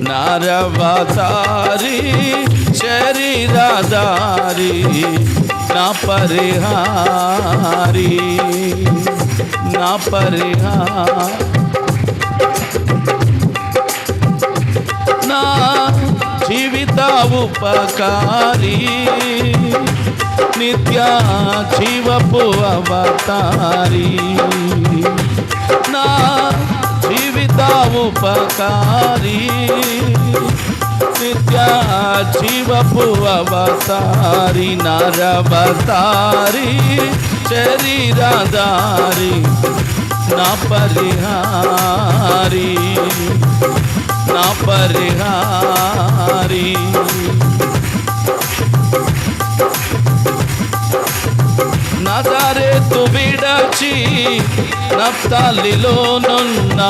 నరవతారి శరీరధారి నా పరిహారి నా పరిహారి నా జీవిత ఉపకారి నిత్య జీవపు అవతారి నా జీవిత ఉపకారి నిత్య జీవపు అవతారి నరవతారి శరీరధారి నా పరిహారి నా పరిహారి నజరేతు విడచి నఫ్తాలిలోనున్న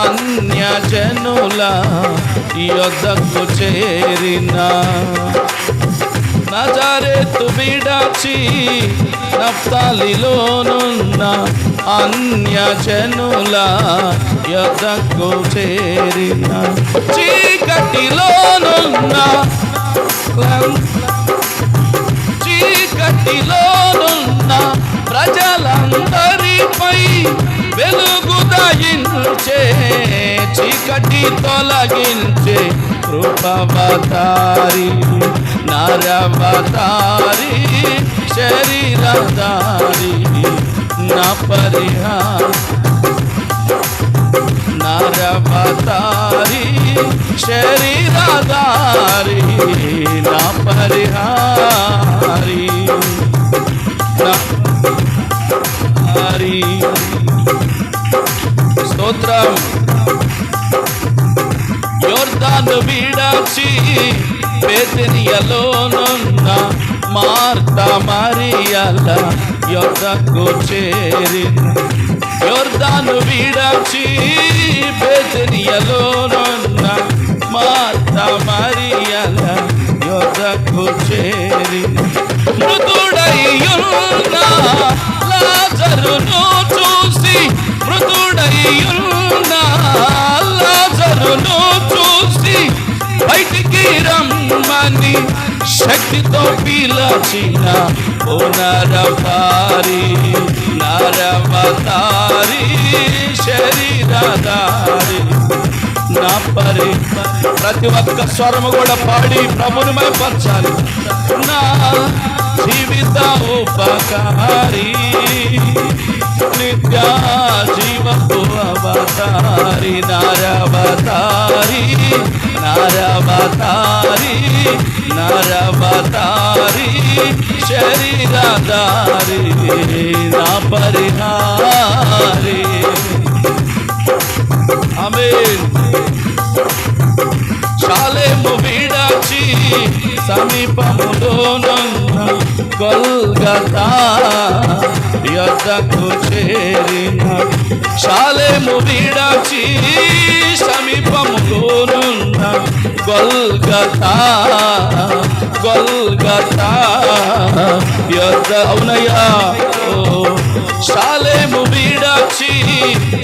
అన్యజనుల యొద్దకు చేరిన నజరేతు విడచి నఫ్తాలిలోనున్న అన్యజనుల యొద్దకు చేరిన చీకటిలోనున్న చీకటిలోనున్న ప్రజలందరిపై వెలుగు దయించే చీకటి తొలగించే కృపవతారి నరవతారి శరీరధారి నా పరిహారి నరవతారి శరీరధారి నా పరిహారి హరి స్తోత్రం. యోర్దాను విడచి బేతనియలోనున్న మార్త మరియల యొద్దకు చేరిన యోర్దాను విడచి బేతనియలోనున్న మార్త మరియల యొద్దకు చేరిన మృతుడయ్యున్న లాజరును చూసి మృతుడయ్యున్న లాజరును చూసి బయటికి రమ్మని శక్తితో పిలచిన ఓ నరవతారి నరవతారి శరీరధారి నా ప్రతి ఒక్క స్వరము కూడా పాడి ప్రభుని మయపరచాలి. నా జీవిత ఉపకారి నిత్య జీవపు అవతారి నరవతారి నరవతారి నరవతారి శరీరధారి నా పరిహారి. ఆమేన్. షాలేము విడచి సమీపములోనున్న గొల్గతా యొద్దకు చేరిన షాలేము విడచి సమీపములోనున్న గొల్గతా గొల్గతా యొద్ద అవునయ్యా షాలేము విడచి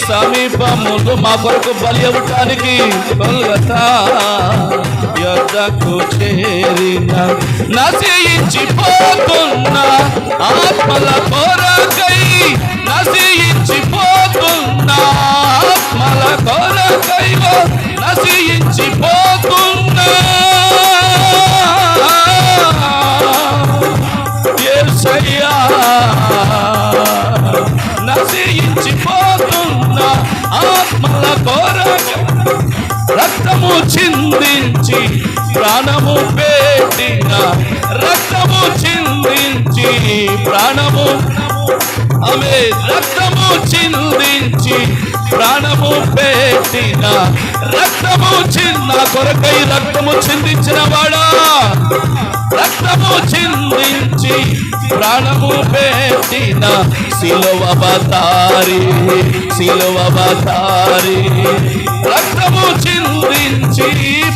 సమీపములో మా కొరకు బలి అవ్వటానికి గొల్గతా యొద్దకు చేరిన నశించిపోతున్న ఆత్మల కొరకై నశించిపోతున్న ఆత్మల కొరకై నశించిపోతున్న యేసయ్యా నశించిపోతున్న ఆత్మల కొరకై రక్తము చిందించి ప్రాణము పెట్టిన రక్తము చిందించి ప్రాణము ఆమె రక్తము చిందించి ప్రాణము పెట్టిన రక్తము చిన్న కొరకై రక్తము చిందించిన వాడా రక్తము చిందించి ప్రాణము పెట్టిన సిలువవతారి సిలువవతారి రక్తము చిందించి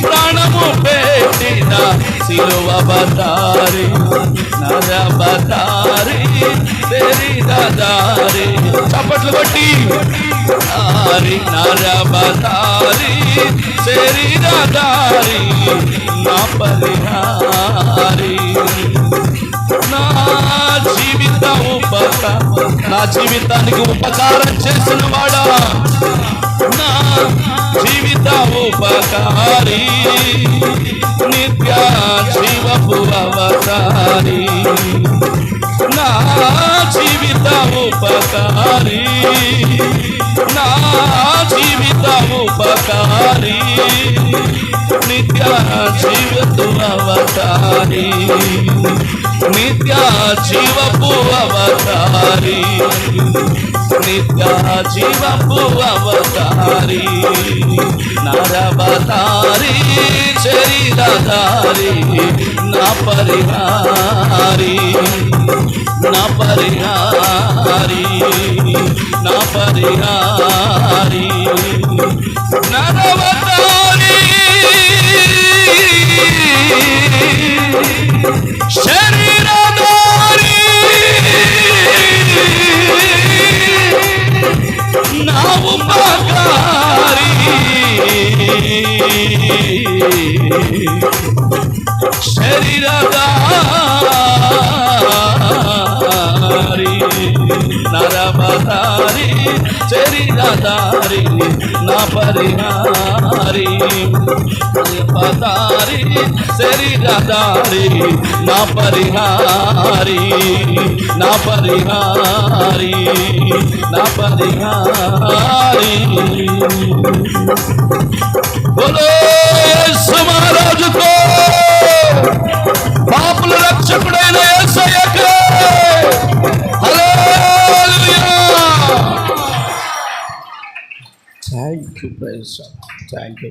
ప్రాణము పెట్టిన సిలువవతారి నరవతారి శరీరధారి శరీరధారి చప్పట్లు కొట్టి ధారి నరబధారి శరీరధారి నా పరిహారి నా జీవితానికి ఉపకారం చేసిన వాడా నా జీవిత ఉపకారి నిత్య జీవపు అవతారి నా జీవిత ఉపకారి నా జీవిత ఉపకారి నిత్య జీవపు అవతారి నిత్య జీవపు అవతారి నిత్య జీవపు అవతారి నరవతారి శరీరధారి నా పరిహారి నా పరిహారి నా పరిహారి నరవతారి శరీరధారి నా ఉపకారి శరీరధారి నరవతారి శరీరధారి నా పరిహారి పదారి శరీరధారి నా పరిహారి నా పరిహారి నా పరిహారి బోలో యేసు మహారాజుకో పాపుల రక్షకుడైన యేసయ్యకే హల్లెలూయా. Thank you praise thank you